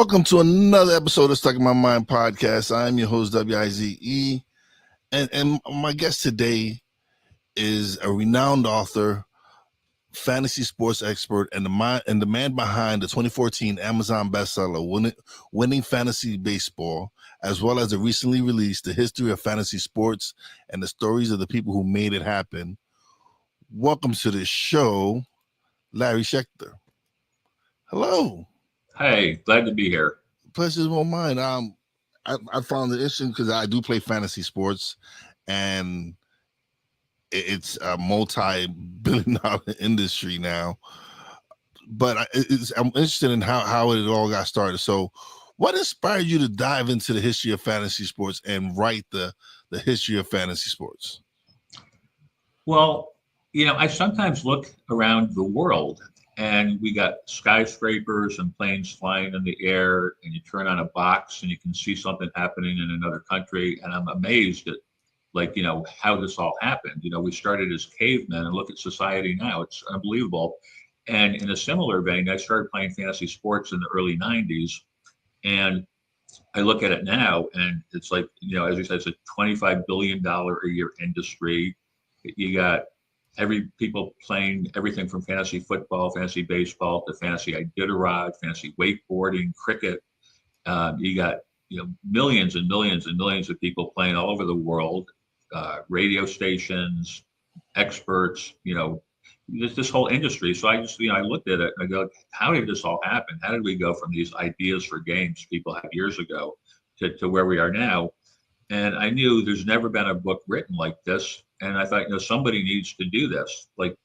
welcome to another episode of Stuck in My Mind podcast. I'm your host, WIZE, and my guest today is a renowned author, fantasy sports expert, and the man behind the 2014 Amazon bestseller, Winning Fantasy Baseball, as well as the recently released The History of Fantasy Sports and the Stories of the People Who Made It Happen. Welcome to the show, Larry Schechter. Hello. Hey, glad to be here. Pleasure's all mine. I found it interesting because I do play fantasy sports, and it's a multi-billion-dollar industry now. But I'm interested in how it all got started. So, what inspired you to dive into the history of fantasy sports and write the history of fantasy sports? Well, I sometimes look around the world and we got skyscrapers and planes flying in the air, and you turn on a box and you can see something happening in another country. And I'm amazed at how this all happened. We started as cavemen and look at society now. It's unbelievable. And in a similar vein, I started playing fantasy sports in the early 90s. And I look at it now and it's like, as you said, it's a $25 billion a year industry. You got people playing everything from fantasy football, fantasy baseball, to fantasy Iditarod, fantasy wakeboarding, cricket. You got millions and millions and millions of people playing all over the world, radio stations, experts, this whole industry. So I just, I looked at it and I go, how did this all happen? How did we go from these ideas for games people had years ago to where we are now? And I knew there's never been a book written like this. And I thought, somebody needs to do this. It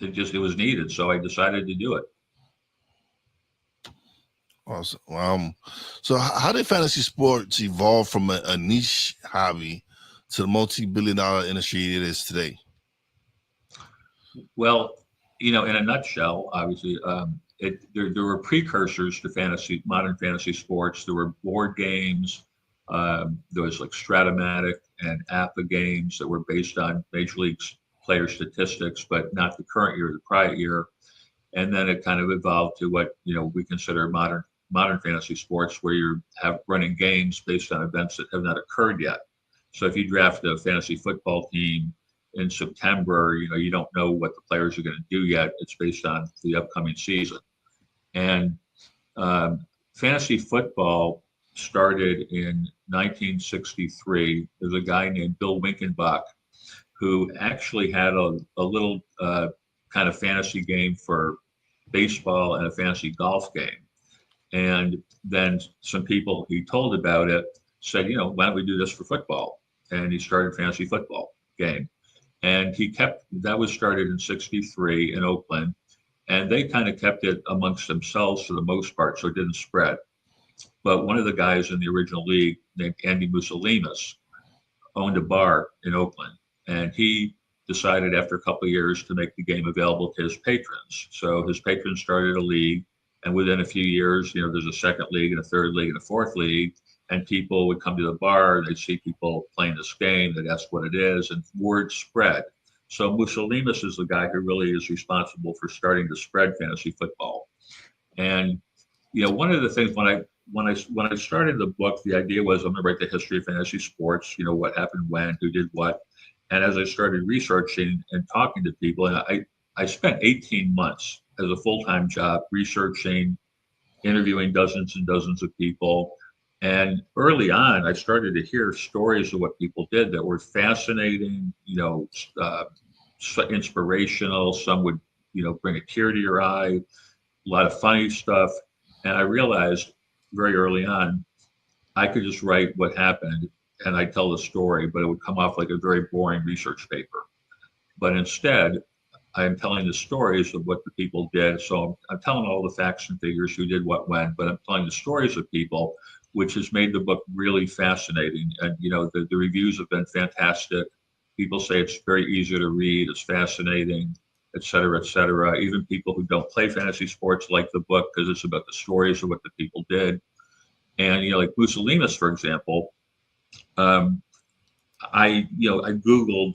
was needed. So I decided to do it. Awesome. So how did fantasy sports evolve from a niche hobby to the multi-billion-dollar industry it is today? Well, in a nutshell, obviously, there were precursors to modern fantasy sports. There were board games. There was like Stratomatic and APA games that were based on Major League player statistics, but not the current year, the prior year. And then it kind of evolved to what we consider modern fantasy sports, where you're running games based on events that have not occurred yet. So if you draft a fantasy football team in September, you don't know what the players are going to do yet. It's based on the upcoming season. And fantasy football started in 1963. There's a guy named Bill Winkenbach who actually had a little kind of fantasy game for baseball and a fantasy golf game. And then some people he told about it said, why don't we do this for football? And he started fantasy football game. And that was started in 63 in Oakland. And they kind of kept it amongst themselves for the most part, so it didn't spread. But one of the guys in the original league named Andy Musolimas owned a bar in Oakland, and he decided after a couple of years to make the game available to his patrons. So his patrons started a league, and within a few years, there's a second league and a third league and a fourth league, and people would come to the bar, they'd see people playing this game, they'd ask what it is, and word spread. So Musolimas is the guy who really is responsible for starting to spread fantasy football. And one of the things when I started the book, the idea was I'm going to write the history of fantasy sports, what happened when, who did what. And as I started researching and talking to people, and I spent 18 months as a full-time job researching, interviewing dozens and dozens of people. And early on, I started to hear stories of what people did that were fascinating, inspirational. Some would, bring a tear to your eye, a lot of funny stuff. And I realized very early on, I could just write what happened and I'd tell the story, but it would come off like a very boring research paper. But instead, I'm telling the stories of what the people did. So I'm telling all the facts and figures, who did what when, but I'm telling the stories of people, which has made the book really fascinating. And, the reviews have been fantastic. People say it's very easy to read, it's fascinating, et cetera, et cetera. Even people who don't play fantasy sports like the book because it's about the stories of what the people did. And, like Musolimas, for example, I Googled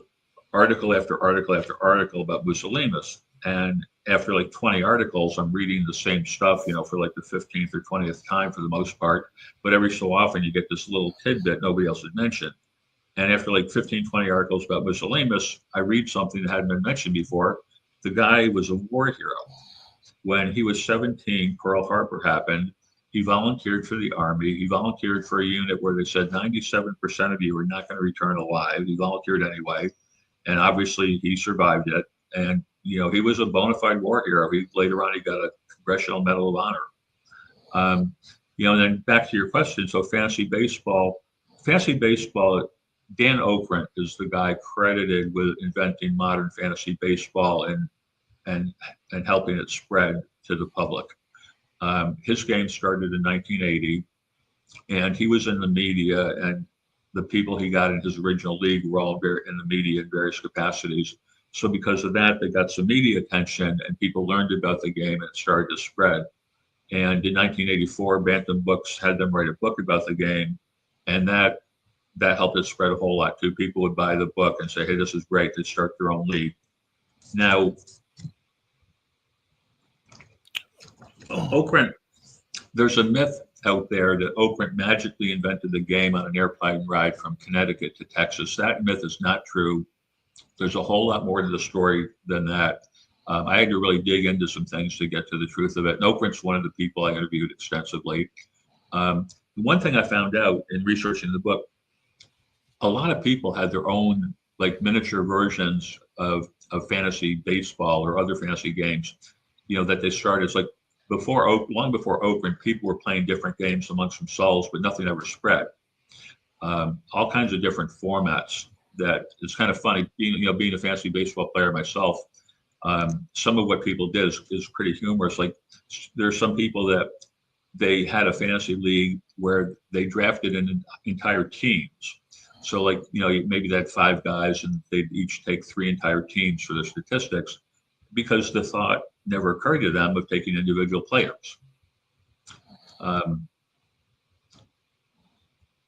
article after article after article about Musolimas. And after like 20 articles, I'm reading the same stuff, for like the 15th or 20th time for the most part. But every so often you get this little tidbit nobody else had mentioned. And after like 15, 20 articles about Mussolinius, I read something that hadn't been mentioned before. The guy was a war hero. When he was 17, Pearl Harbor happened. He volunteered for the Army. He volunteered for a unit where they said 97% of you are not going to return alive. He volunteered anyway. And obviously he survived it. And, he was a bona fide war hero. Later on, he got a Congressional Medal of Honor. And then back to your question. So fantasy baseball, Dan Okrent is the guy credited with inventing modern fantasy baseball and helping it spread to the public. His game started in 1980, and he was in the media, and the people he got in his original league were all in the media in various capacities. So because of that, they got some media attention, and people learned about the game, and it started to spread. And in 1984, Bantam Books had them write a book about the game, and that helped it spread a whole lot too. People would buy the book and say, "Hey, this is great." They'd start their own league. Now, Okrent, there's a myth out there that Okrent magically invented the game on an airplane ride from Connecticut to Texas. That myth is not true. There's a whole lot more to the story than that. I had to really dig into some things to get to the truth of it. And Okrent's one of the people I interviewed extensively. One thing I found out in researching the book, a lot of people had their own like miniature versions of fantasy baseball or other fantasy games, that they started. It's like long before Okrent, people were playing different games amongst themselves, but nothing ever spread. All kinds of different formats. That it's kind of funny, being a fantasy baseball player myself. Some of what people did is pretty humorous. Like there's some people that they had a fantasy league where they drafted in entire teams. So like, maybe they had 5 guys and they'd each take 3 entire teams for their statistics because the thought never occurred to them of taking individual players.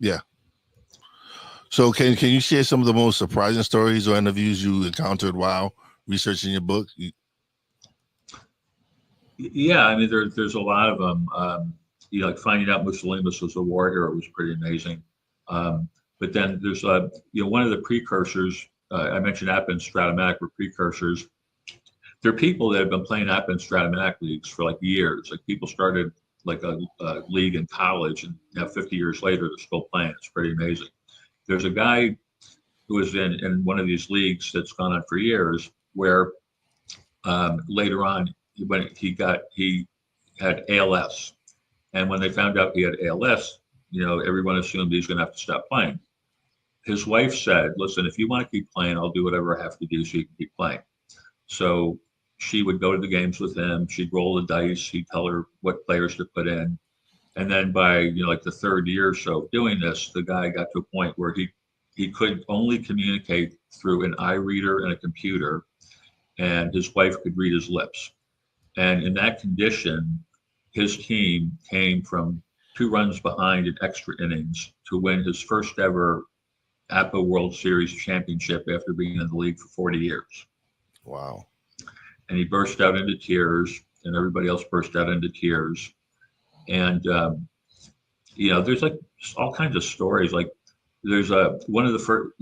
Yeah. So can you share some of the most surprising stories or interviews you encountered while researching your book? Yeah, I mean, there's a lot of them. Like finding out Mussolinius was a war hero was pretty amazing. But then there's one of the precursors. I mentioned App and Stratomatic were precursors. There are people that have been playing App and Stratomatic leagues for like years. Like people started like a league in college, and now 50 years later they're still playing. It's pretty amazing. There's a guy who was in one of these leagues that's gone on for years, where later on when he had ALS, and when they found out he had ALS, everyone assumed he's going to have to stop playing. His wife said, "Listen, if you want to keep playing, I'll do whatever I have to do so you can keep playing." So she would go to the games with him. She'd roll the dice. He'd tell her what players to put in. And then by like the 3rd year or so of doing this, the guy got to a point where he could only communicate through an eye reader and a computer, and his wife could read his lips. And in that condition, his team came from 2 runs behind in extra innings to win his first ever APA World Series championship after being in the league for 40 years. Wow. And he burst out into tears, and everybody else burst out into tears. And, there's like all kinds of stories. Like there's one of the first,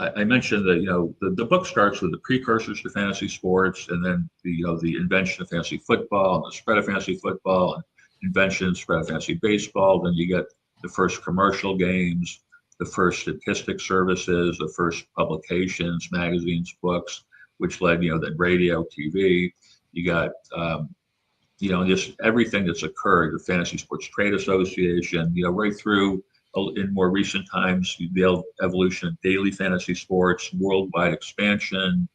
I mentioned that, the book starts with the precursors to fantasy sports, and then the invention of fantasy football and the spread of fantasy football and invention and spread of fantasy baseball. Then you get the first commercial games, the first statistic services, the first publications, magazines, books, which led, then radio, TV. You got, just everything that's occurred, the Fantasy Sports Trade Association, right through in more recent times, the evolution of daily fantasy sports, worldwide expansion.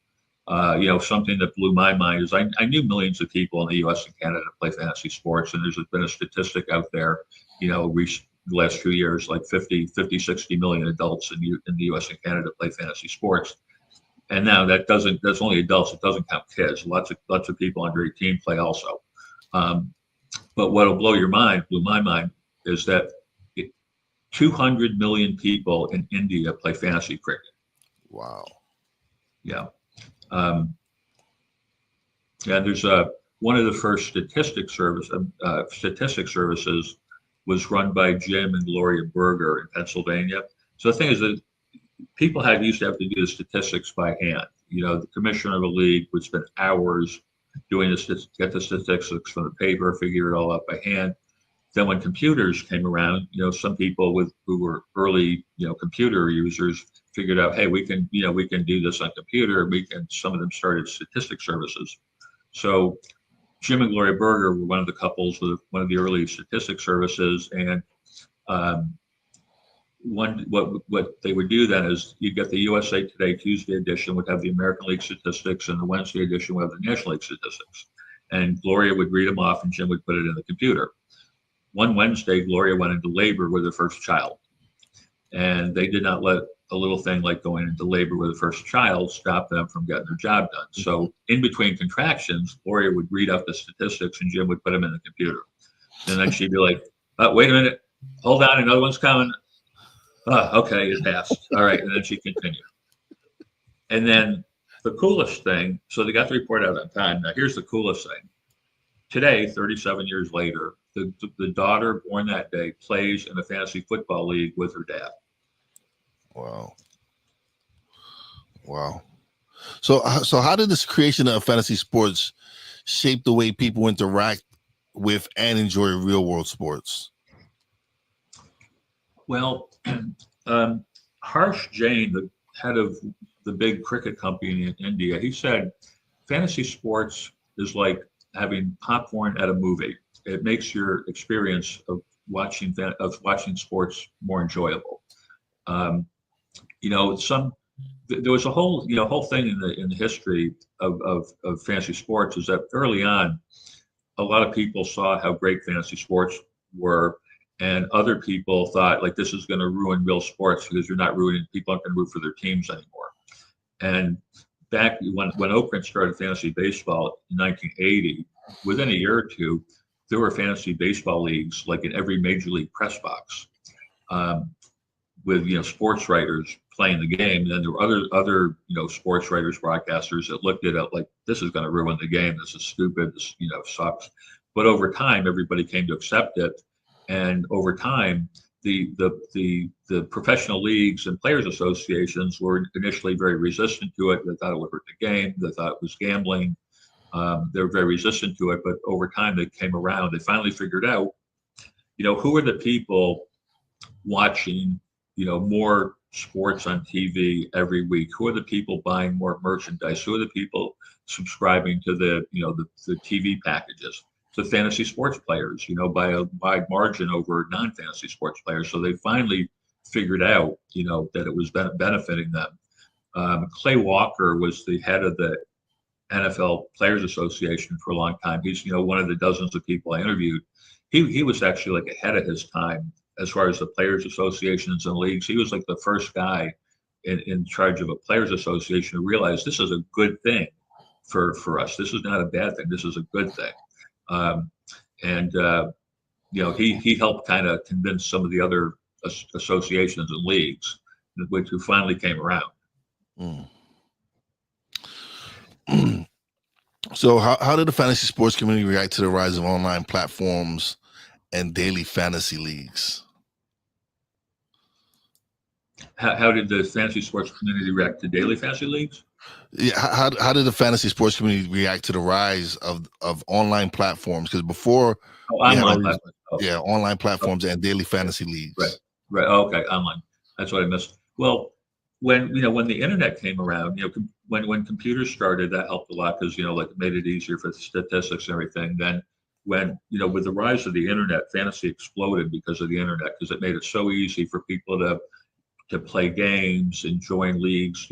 Something that blew my mind is I knew millions of people in the U.S. and Canada play fantasy sports, and there's been a statistic out there, the last few years, like 50, 60 million adults in the U.S. and Canada play fantasy sports. And now that's only adults. It doesn't count kids. Lots of people under 18 play also. But what'll blew my mind, is that 200 million people in India play fantasy cricket. Wow. Yeah. And there's one of the first statistic services was run by Jim and Gloria Berger in Pennsylvania. So the thing is that people used to have to do the statistics by hand. The commissioner of the league would spend hours doing get the statistics from the paper, figure it all out by hand. Then when computers came around, some people who were early, computer users figured out, hey, we can do this on computer. Some of them started statistic services. So Jim and Gloria Berger were one of the couples with one of the early statistic services, and what they would do then is you'd get the USA Today Tuesday edition would have the American League statistics, and the Wednesday edition would have the National League statistics. And Gloria would read them off, and Jim would put it in the computer. One Wednesday, Gloria went into labor with her first child, and they did not let a little thing like going into labor with the first child stop them from getting their job done. So in between contractions, Gloria would read out the statistics, and Jim would put them in the computer. And then she'd be like, wait a minute, hold on, another one's coming. Okay, it passed. All right, and then she continued. And then the coolest thing, so they got the report out on time. Now here's the coolest thing. Today, 37 years later, the daughter born that day plays in a fantasy football league with her dad. Wow. So how did this creation of fantasy sports shape the way people interact with and enjoy real world sports? Well, Harsh Jain, the head of the big cricket company in India, he said, fantasy sports is like having popcorn at a movie. It makes your experience of watching sports more enjoyable. There was a whole thing in the history of fantasy sports is that early on, a lot of people saw how great fantasy sports were, and other people thought like this is going to ruin real sports because people aren't going to root for their teams anymore. And back when Oakland started fantasy baseball in 1980, within a year or two, there were fantasy baseball leagues like in every major league press box, with sports writers playing the game. And then there were other sports writers, broadcasters that looked at it like this is going to ruin the game. This is stupid. This sucks. But over time, everybody came to accept it, and over time, the professional leagues and players associations were initially very resistant to it. They thought it would hurt the game. They thought it was gambling. They were very resistant to it, but over time they came around. They finally figured out, who are the people watching, more sports on TV every week? Who are the people buying more merchandise? Who are the people subscribing to the TV packages? The fantasy sports players, by a wide margin over non-fantasy sports players. So they finally figured out, that it was benefiting them. Clay Walker was the head of the NFL Players Association for a long time. He's, one of the dozens of people I interviewed. He was actually like ahead of his time as far as the players associations and leagues. He was like the first guy in charge of a players association to realize this is a good thing for us. This is not a bad thing. This is a good thing. He helped kind of convince some of the other associations and leagues, who finally came around. So how did the fantasy sports community react to the rise of online platforms and daily fantasy leagues? How did the fantasy sports community react to daily fantasy leagues? Yeah, how did the fantasy sports community react to the rise of online platforms? Because before, online platforms. Online platforms and daily fantasy leagues. Right. Okay, online. That's what I missed. Well, when the internet came around, when computers started, that helped a lot because it made it easier for the statistics and everything. Then when with the rise of the internet, fantasy exploded because of the internet, because it made it so easy for people to play games and join leagues,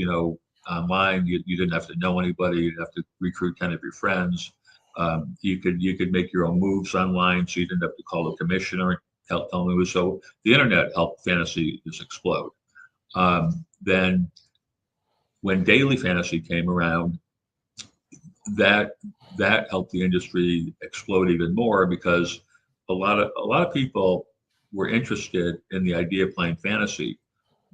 online. You didn't have to know anybody. You didn't have to recruit 10 of your friends. You could make your own moves online, so you didn't have to call the commissioner and tell them it was. So the internet helped fantasy just explode. Then when daily fantasy came around, that helped the industry explode even more, because a lot of people were interested in the idea of playing fantasy,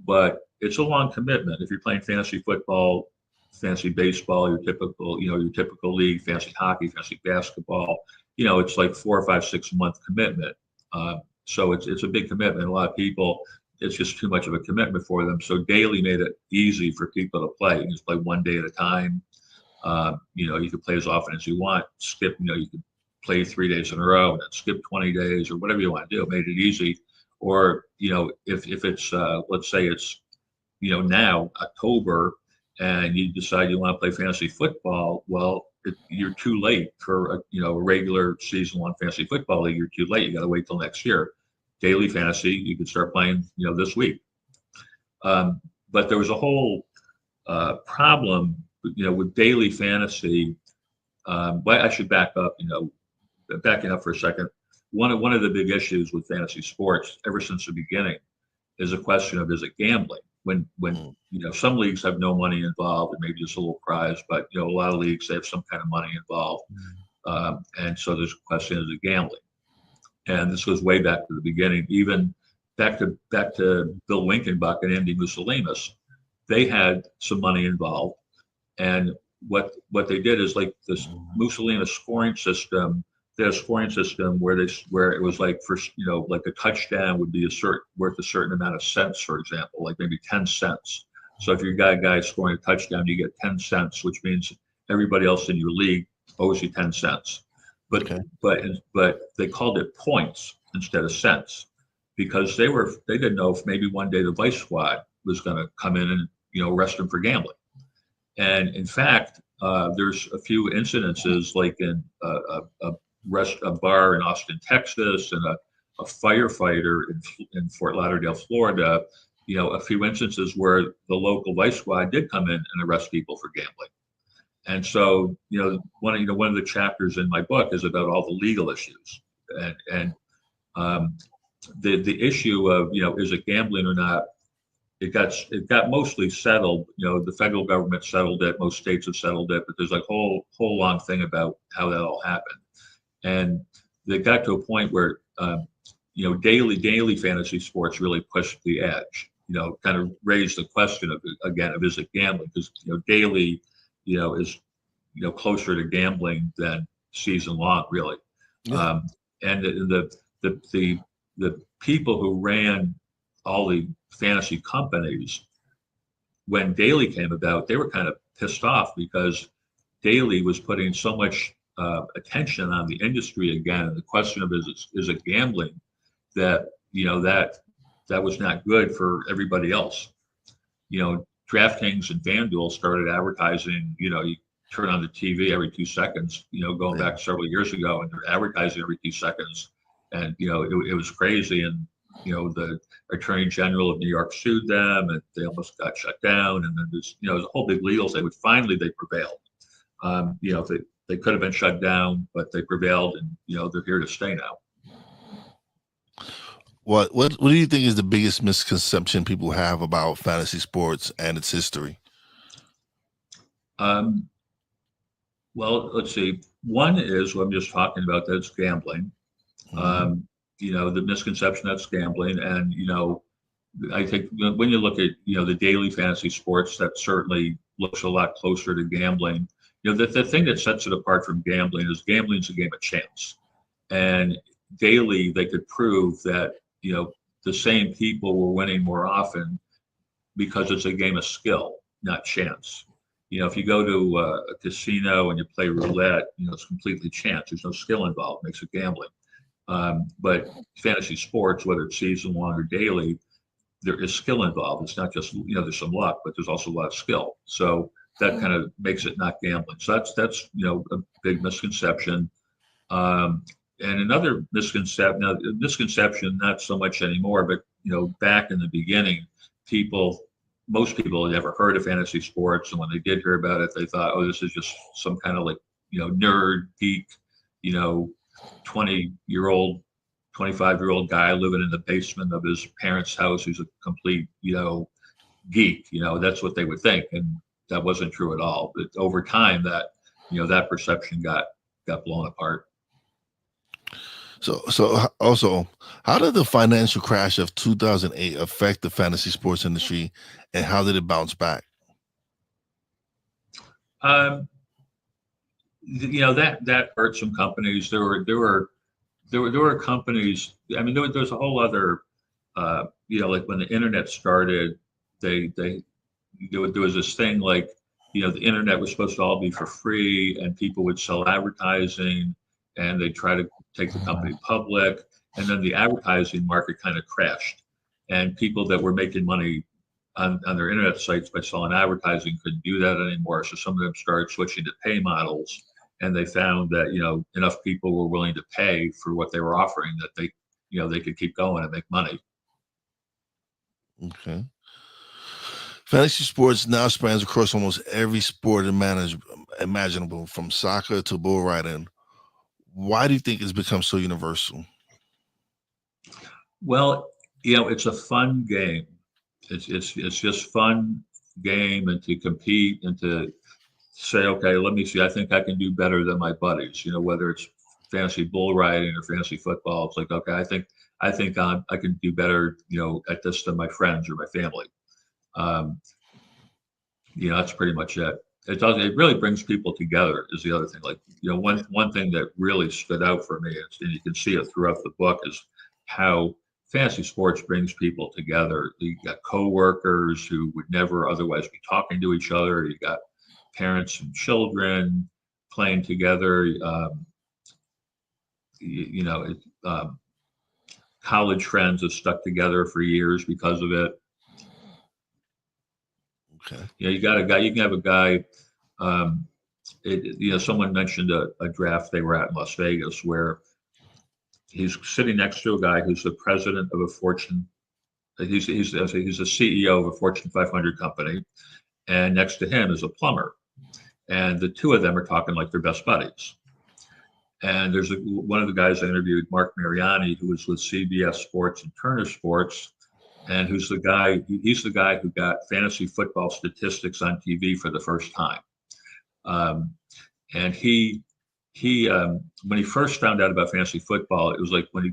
but it's a long commitment. If you're playing fantasy football, fantasy baseball, your typical league, fantasy hockey, fantasy basketball. It's like 4 or 5, 6 month commitment. So it's a big commitment. A lot of people, it's just too much of a commitment for them. So daily made it easy for people to play. You can just play one day at a time. You can play as often as you want. Skip, you can play 3 days in a row and then skip 20 days or whatever you want to do. It made it easy. Or, if it's, let's say it's, now October and you decide you want to play fantasy football, well, you're too late for a regular season one fantasy football league. You're too late. You got to wait till next year. Daily fantasy, you can start playing, this week. But there was a whole problem, with daily fantasy. But I should back up, backing up for a second. One of the big issues with fantasy sports ever since the beginning is a question of, is it gambling? When some leagues have no money involved and maybe just a little prize, but a lot of leagues, they have some kind of money involved, and so there's a question, is it gambling? And this goes way back to the beginning, even back to Bill Winkenbuck and Andy Musolinis. They had some money involved, and what they did is, like this Mussolini scoring system. They had a scoring system where it was like, for like a touchdown would be worth a certain amount of cents, for example, like maybe 10 cents. So if you got a guy scoring a touchdown, you get 10 cents, which means everybody else in your league owes you 10 cents. But Okay. but they called it points instead of cents, because they didn't know if maybe one day the Vice Squad was going to come in and arrest them for gambling. And in fact, there's a few incidences, like in a bar in Austin, Texas, and a firefighter in Fort Lauderdale, Florida. A few instances where the local Vice Squad did come in and arrest people for gambling. And so, one of the chapters in my book is about all the legal issues, and the issue of, is it gambling or not? It got mostly settled. The federal government settled it. Most states have settled it, but there's a whole long thing about how that all happened. And they got to a point where, daily fantasy sports really pushed the edge. Kind of raised the question of is it gambling? Because daily, is closer to gambling than season long, really. Yeah. And the people who ran all the fantasy companies, when daily came about, they were kind of pissed off, because daily was putting so much attention on the industry again, and the question of, is it gambling, that that was not good for everybody else. DraftKings and FanDuel started advertising. You turn on the TV every 2 seconds. Going back several years ago, and they're advertising every 2 seconds, and it was crazy. And the Attorney General of New York sued them, and they almost got shut down. And then there's a whole big legal thing. But finally, they prevailed. They could have been shut down, but they prevailed, and they're here to stay now. What do you think is the biggest misconception people have about fantasy sports and its history? Well, let's see. One is what I'm just talking about, that it's gambling. The misconception that's gambling. And, I think when you look at, the daily fantasy sports, that certainly looks a lot closer to gambling. The thing that sets it apart from gambling is gambling's a game of chance. And daily, they could prove that, the same people were winning more often, because it's a game of skill, not chance. If you go to a casino and you play roulette, it's completely chance. There's no skill involved. It makes it gambling. But fantasy sports, whether it's season long or daily, there is skill involved. It's not just, there's some luck, but there's also a lot of skill. So that kind of makes it not gambling. So that's a big misconception. And another misconception, not so much anymore, but back in the beginning, most people had never heard of fantasy sports, and when they did hear about it, they thought, oh, this is just some kind of nerd geek, 20-year-old, 25-year-old guy living in the basement of his parents' house who's a complete geek. That's what they would think, and that wasn't true at all. But over time, that perception got blown apart. So also, how did the financial crash of 2008 affect the fantasy sports industry, and how did it bounce back? Um, that hurt some companies. There were companies. I mean, there's a whole other. Like when the internet started, they there was this thing like, the internet was supposed to all be for free, and people would sell advertising, and they try to take the company public, and then the advertising market kind of crashed, and people that were making money on their internet sites by selling advertising couldn't do that anymore. So some of them started switching to pay models, and they found that enough people were willing to pay for what they were offering that they could keep going and make money. Okay. Fantasy sports now spans across almost every sport imaginable, from soccer to bull riding. Why do you think it's become so universal? Well, it's a fun game. It's just fun game, and to compete and to say, okay, let me see, I think I can do better than my buddies. Whether it's fantasy bull riding or fantasy football, it's like, okay, I think I can do better, at this than my friends or my family. Um, that's pretty much it. It really brings people together is the other thing. Like, one thing that really stood out for me, and you can see it throughout the book, is how fantasy sports brings people together. You got coworkers who would never otherwise be talking to each other. You got parents and children playing together. College friends have stuck together for years because of it. Okay. You got a guy. You can have a guy. Someone mentioned a draft they were at in Las Vegas where he's sitting next to a guy who's the president of a Fortune. He's a CEO of a Fortune 500 company, and next to him is a plumber, and the two of them are talking like they're best buddies. And there's one of the guys I interviewed, Mark Mariani, who was with CBS Sports and Turner Sports, and he's the guy who got fantasy football statistics on TV for the first time. And when he first found out about fantasy football, it was like when he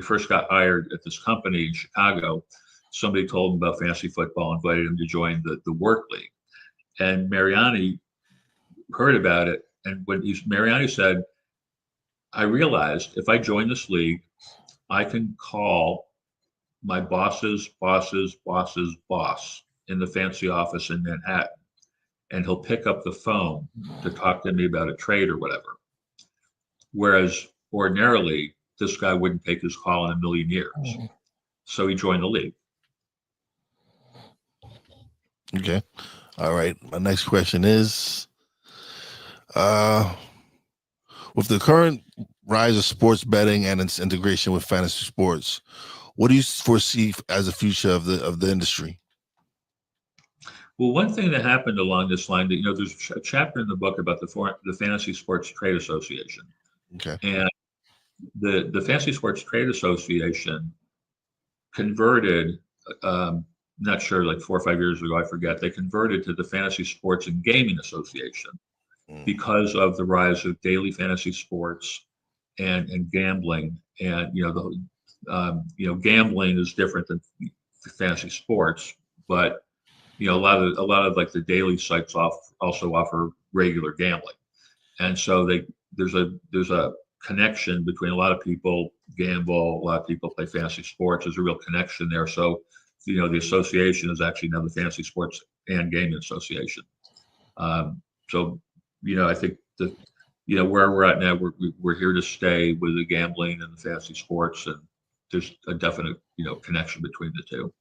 first got hired at this company in Chicago, somebody told him about fantasy football, invited him to join the work league. And Mariani heard about it. And Mariani said, I realized if I join this league, I can call my boss's boss's boss's boss in the fancy office in Manhattan, and he'll pick up the phone to talk to me about a trade or whatever. Whereas ordinarily, this guy wouldn't take his call in a million years. So he joined the league. Okay. All right. My next question is, with the current rise of sports betting and its integration with fantasy sports, what do you foresee as the future of the industry? Well, one thing that happened along this line, there's a chapter in the book about the Fantasy Sports Trade Association. Okay. And the Fantasy Sports Trade Association converted, not sure, like 4 or 5 years ago, I forget, they converted to the Fantasy Sports and Gaming Association because of the rise of daily fantasy sports and gambling. And, gambling is different than fantasy sports, but a lot of like the daily sites also offer regular gambling, and so there's a connection between a lot of people gamble, a lot of people play fantasy sports. There's a real connection there. So the association is actually now the Fantasy Sports and Gaming Association. So I think that where we're at now, we're here to stay with the gambling and the fantasy sports, and there's a definite connection between the two.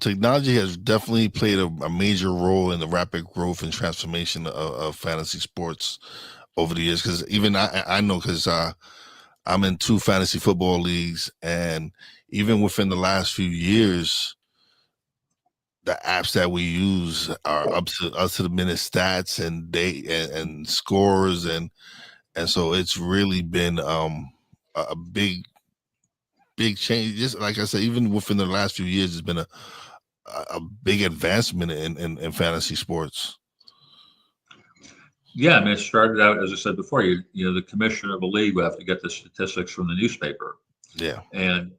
Technology has definitely played a major role in the rapid growth and transformation of fantasy sports over the years. Because even I know, because I'm in 2 fantasy football leagues, and even within the last few years, the apps that we use are up to the minute stats and date and scores, and so it's really been a big change. Just like I said, even within the last few years, it's been a big advancement in fantasy sports. Yeah, I mean, it started out, as I said before, the commissioner of a league would have to get the statistics from the newspaper. Yeah. And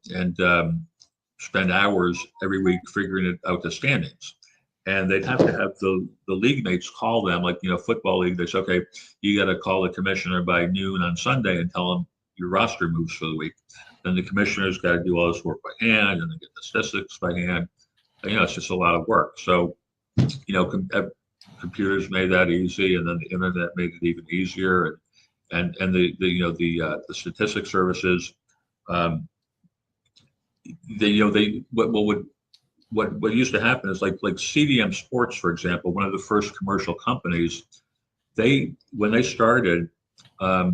spend hours every week figuring out the standings. and they'd have to have the league mates call them, like, football league. They say, okay, you got to call the commissioner by noon on Sunday and tell him your roster moves for the week. Then the commissioner's got to do all this work by hand and then get the statistics by hand. It's just a lot of work. So, computers made that easy, and then the internet made it even easier. And the statistics services, um, what used to happen is like CDM Sports, for example, one of the first commercial companies. When they started, I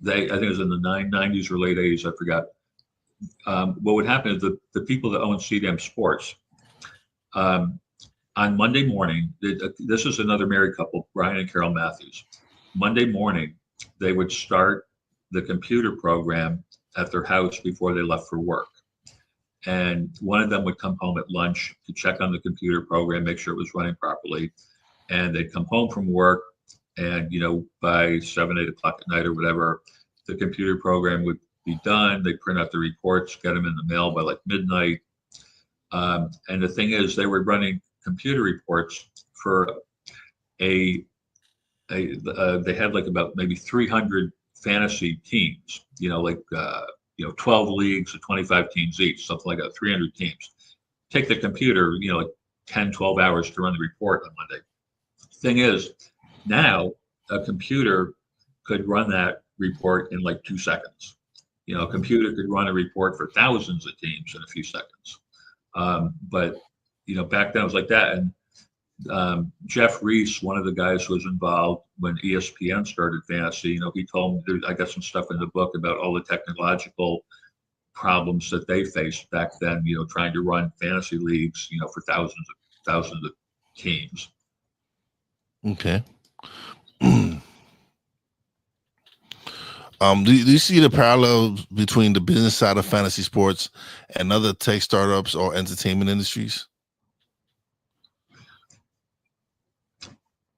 think it was in the 90s or late 80s, I forgot. What would happen is the people that own CDM Sports, on Monday morning, this is another married couple, Brian and Carol Matthews. Monday morning, they would start the computer program at their house before they left for work. And one of them would come home at lunch to check on the computer program, make sure it was running properly. And they'd come home from work, and by 7, 8 o'clock at night or whatever, the computer program would be done. They'd print out the reports, get them in the mail by like midnight. And the thing is, they were running computer reports for they had like about maybe 300 fantasy teams, 12 leagues of 25 teams each, something like that, 300 teams. Take the computer, like 10, 12 hours to run the report on Monday. Thing is, now a computer could run that report in like 2 seconds. A computer could run a report for thousands of teams in a few seconds. But back then it was like that. And Jeff Reese, one of the guys who was involved when ESPN started fantasy, he told me, I got some stuff in the book about all the technological problems that they faced back then, trying to run fantasy leagues, for thousands of teams. Okay. Do you see the parallels between the business side of fantasy sports and other tech startups or entertainment industries?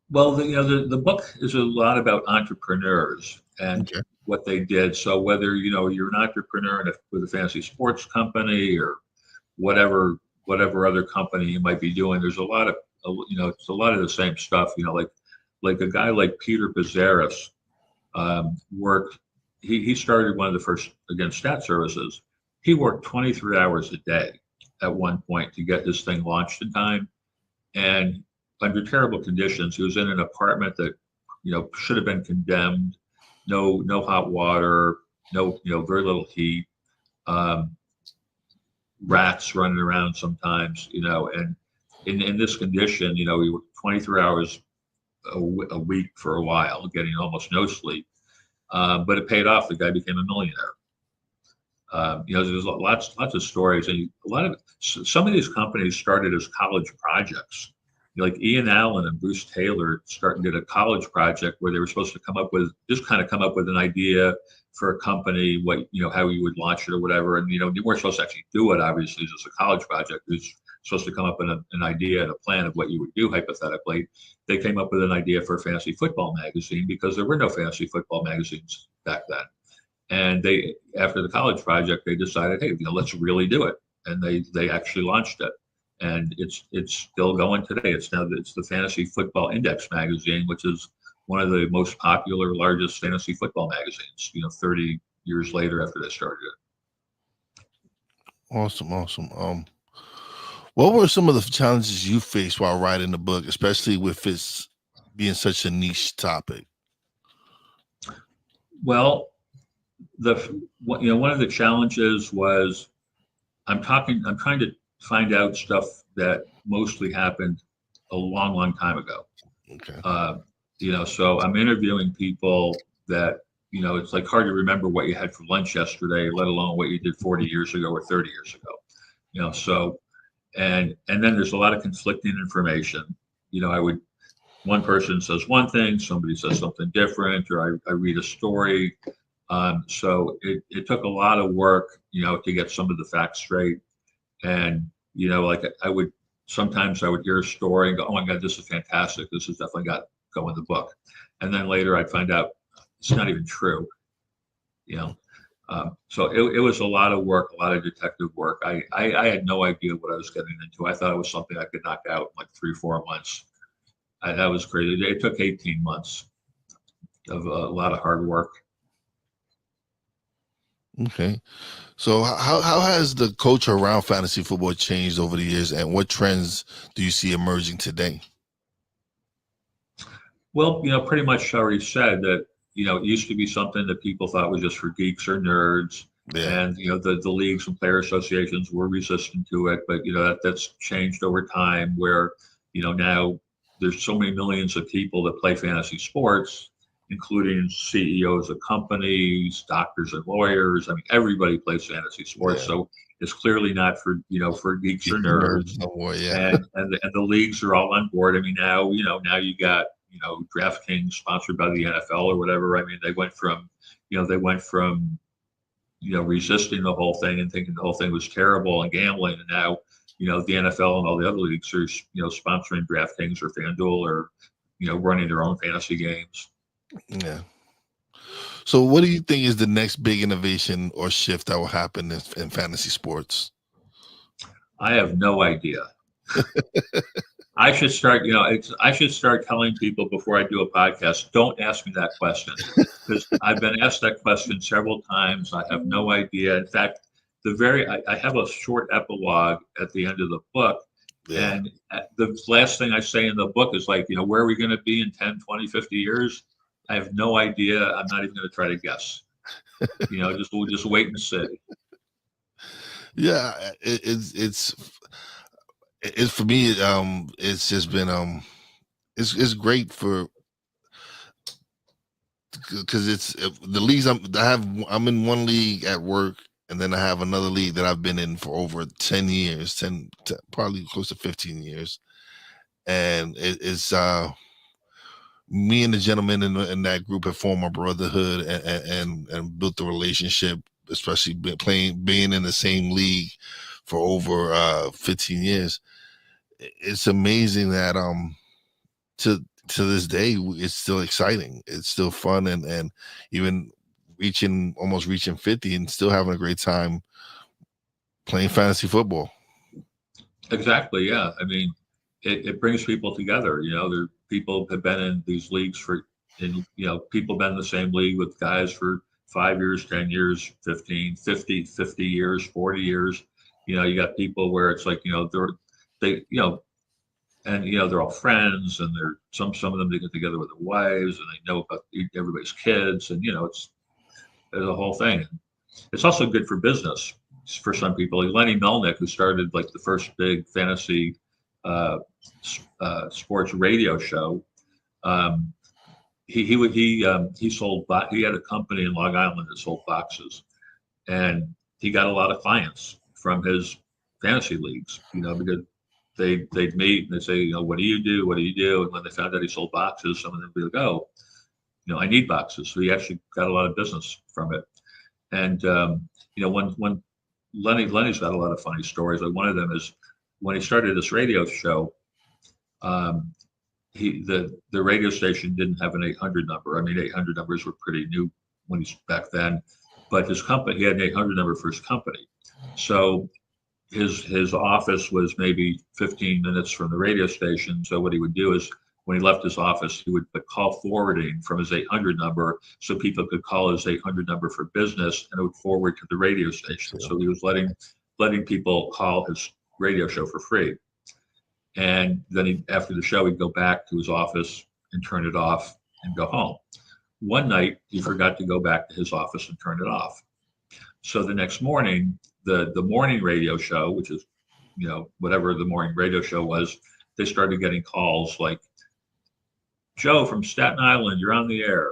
Well, the book is a lot about entrepreneurs and what they did. So whether you're an entrepreneur with a fantasy sports company or whatever other company you might be doing, there's a lot of it's a lot of the same stuff. Like a guy like Peter Bazaris worked. He started one of the first, again, stat services. He worked 23 hours a day at one point to get this thing launched in time, and under terrible conditions. He was in an apartment that should have been condemned. No hot water, no very little heat, rats running around sometimes, and in this condition, he worked 23 hours a week for a while, getting almost no sleep. But it paid off. The guy became a millionaire. There's lots of stories, and some of these companies started as college projects. Like Ian Allen and Bruce Taylor did a college project where they were supposed to come up with an idea for a company, how you would launch it or whatever. And, you weren't supposed to actually do it, obviously, as a college project. It was supposed to come up with an idea and a plan of what you would do, hypothetically. They came up with an idea for a fantasy football magazine because there were no fantasy football magazines back then. And after the college project, they decided, hey, let's really do it. And they actually launched it. And it's still going today. It's the Fantasy Football Index magazine, which is one of the most popular, largest fantasy football magazines, 30 years later after they started it. Awesome. What were some of the challenges you faced while writing the book, especially with it being such a niche topic? Well, one of the challenges was I'm trying to find out stuff that mostly happened a long, long time ago. Okay. So I'm interviewing people that, it's like hard to remember what you had for lunch yesterday, let alone what you did 40 years ago or 30 years ago. So, and then there's a lot of conflicting information. One person says one thing, somebody says something different, or I read a story. So it took a lot of work, to get some of the facts straight. And, sometimes I would hear a story and go, oh my God, this is fantastic. This has definitely got to go in the book. And then later I'd find out it's not even true, So it was a lot of work, a lot of detective work. I had no idea what I was getting into. I thought it was something I could knock out in like 3, 4 months. That was crazy. It took 18 months of a lot of hard work. Okay. So how has the culture around fantasy football changed over the years, and what trends do you see emerging today? Well, pretty much already said that, it used to be something that people thought was just for geeks or nerds. Yeah. And, the leagues and player associations were resistant to it. But, that's changed over time where, now there's so many millions of people that play fantasy sports, including CEOs of companies, doctors and lawyers. I mean, everybody plays fantasy sports. Yeah. So it's clearly not for geeks or Nerds nerds. no more. Yeah. And the leagues are all on board. I mean, now you got DraftKings sponsored by the NFL or whatever. I mean, they went from resisting the whole thing and thinking the whole thing was terrible and gambling, and now the NFL and all the other leagues are sponsoring DraftKings or FanDuel or running their own fantasy games. Yeah. So what do you think is the next big innovation or shift that will happen in fantasy sports? I have no idea. I should start, I should start telling people before I do a podcast, don't ask me that question, because I've been asked that question several times. I have no idea. In fact, I have a short epilogue at the end of the book. Yeah. And the last thing I say in the book is like, where are we going to be in 10, 20, 50 years? I have no idea. I'm not even going to try to guess. We'll just wait and see. Yeah. It's for me. It's just been it's great because it's the leagues I'm in one league at work, and then I have another league that I've been in for over 10 years, 10 probably close to 15 years. And it's me and the gentleman in that group have formed a brotherhood and built a relationship, especially being in the same league for over 15 years. It's amazing that to this day it's still exciting, it's still fun, and even almost reaching 50 and still having a great time playing fantasy football. Exactly. Yeah. I mean, it brings people together. People have been in these leagues people been in the same league with guys for 5 years, 10 years, 15, 50 years, 40 years. You got people where it's like, they, and, they're all friends, and some of them, they get together with their wives and they know about everybody's kids, and, there's a whole thing. It's also good for business for some people. Like Lenny Melnick, who started like the first big fantasy uh, sports radio show. Um, he sold. He had a company in Long Island that sold boxes, and he got a lot of clients from his fantasy leagues. Because they'd meet and they'd say, what do you do? What do you do? And when they found out he sold boxes, some of them would be like, oh, I need boxes. So he actually got a lot of business from it. And when Lenny's got a lot of funny stories. Like one of them is when he started this radio show. Um, the radio station didn't have an 800 number. I mean, 800 numbers were pretty new when he's back then, but his company, he had an 800 number for his company. So his office was maybe 15 minutes from the radio station. So what he would do is when he left his office, he would put call forwarding from his 800 number so people could call his 800 number for business, and it would forward to the radio station. So he was letting people call his radio show for free. And then after the show, he'd go back to his office and turn it off and go home. One night, he forgot to go back to his office and turn it off. So the next morning, the morning radio show, which is, whatever the morning radio show was, they started getting calls like, Joe from Staten Island, you're on the air.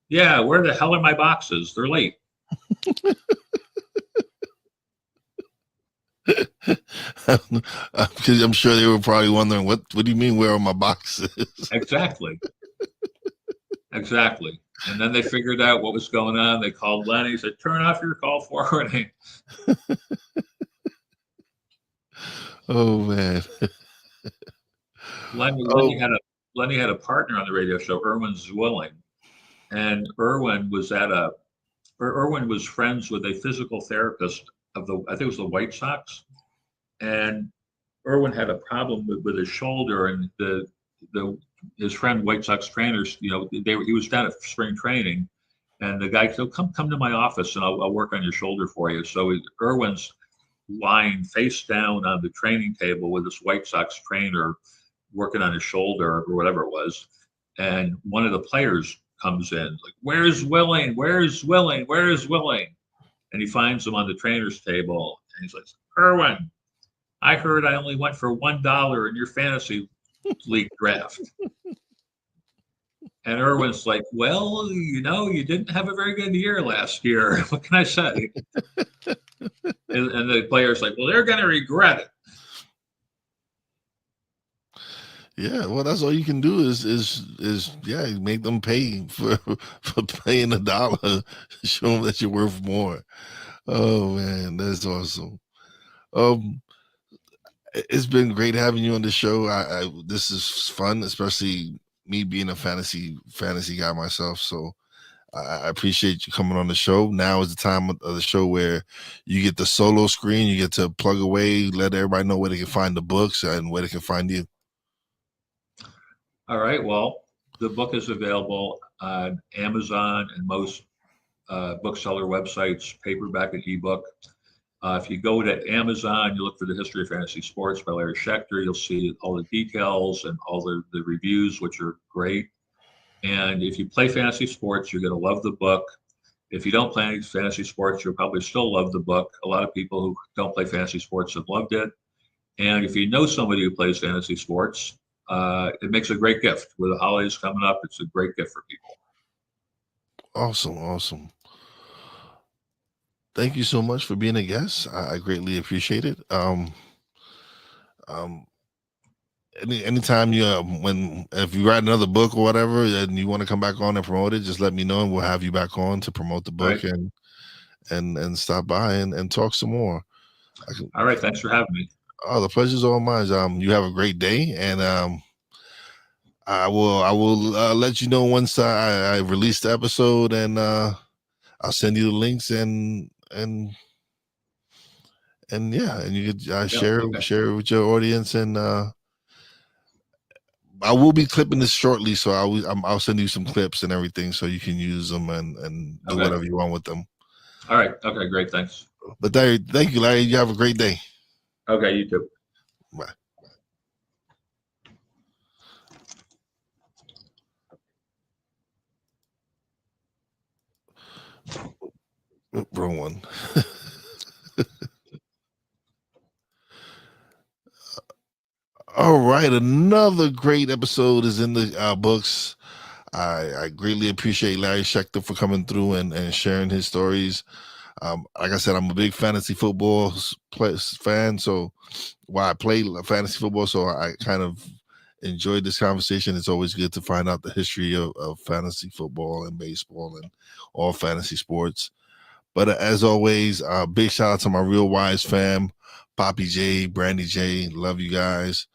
Yeah, where the hell are my boxes? They're late. Because I'm sure they were probably wondering, what do you mean, where are my boxes? Exactly. And then they figured out what was going on. They called Lenny, said, turn off your call forwarding. Oh man. Lenny had a partner on the radio show, Erwin Zwilling. And Erwin was at Irwin was friends with a physical therapist of the, I think it was the White Sox, and Irwin had a problem with his shoulder, and the his friend White Sox trainers, he was down at spring training, and the guy said, come to my office and I'll work on your shoulder for you. So Irwin's lying face down on the training table with this White Sox trainer working on his shoulder or whatever it was. And one of the players comes in, like, where's Willing? Where's Willing? Where's Willing? And he finds him on the trainer's table. And he's like, Irwin, I heard I only went for $1 in your fantasy league draft. And Irwin's like, well, you didn't have a very good year last year. What can I say? And the player's like, well, they're going to regret it. Yeah, well, that's all you can do is make them pay for paying $1. Show them that you're worth more. Oh man, that's awesome. It's been great having you on the show. This is fun, especially me being a fantasy guy myself. So I appreciate you coming on the show. Now is the time of the show where you get the solo screen. You get to plug away, let everybody know where they can find the books and where they can find you. All right. Well, the book is available on Amazon and most bookseller websites, paperback and ebook. If you go to Amazon, you look for The History of Fantasy Sports by Larry Schechter, you'll see all the details and all the reviews, which are great. And if you play fantasy sports, you're going to love the book. If you don't play fantasy sports, you'll probably still love the book. A lot of people who don't play fantasy sports have loved it. And if you know somebody who plays fantasy sports, it makes a great gift. With the holidays coming up, it's a great gift for people. Awesome. Thank you so much for being a guest. I greatly appreciate it. Anytime if you write another book or whatever, and you want to come back on and promote it, just let me know, and we'll have you back on to promote the book right. and stop by and talk some more. All right, thanks for having me. Oh, the pleasure's all mine. You have a great day, and I will let you know once I release the episode, and I'll send you the links and yeah, and you could share it with your audience, and I will be clipping this shortly, so I'll send you some clips and everything, so you can use them and do whatever you want with them. All right. Okay. Great. Thanks. But thank you, Larry. You have a great day. Okay. You too. Bye. Wrong one. All right, another great episode is in the books. I greatly appreciate Larry Schechter for coming through and sharing his stories. Like I said, I'm a big fantasy football fan, so while I play fantasy football, so I kind of enjoyed this conversation. It's always good to find out the history of fantasy football and baseball and all fantasy sports. But as always, big shout out to my Real Wise fam, Poppy J, Brandy J. Love you guys.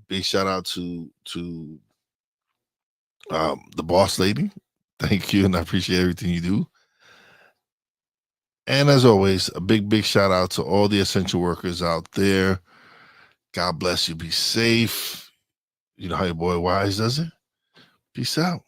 Big shout out to the boss lady. Thank you, and I appreciate everything you do. And as always, a big shout out to all the essential workers out there. God bless you. Be safe. You know how your boy Wise does it. Peace out.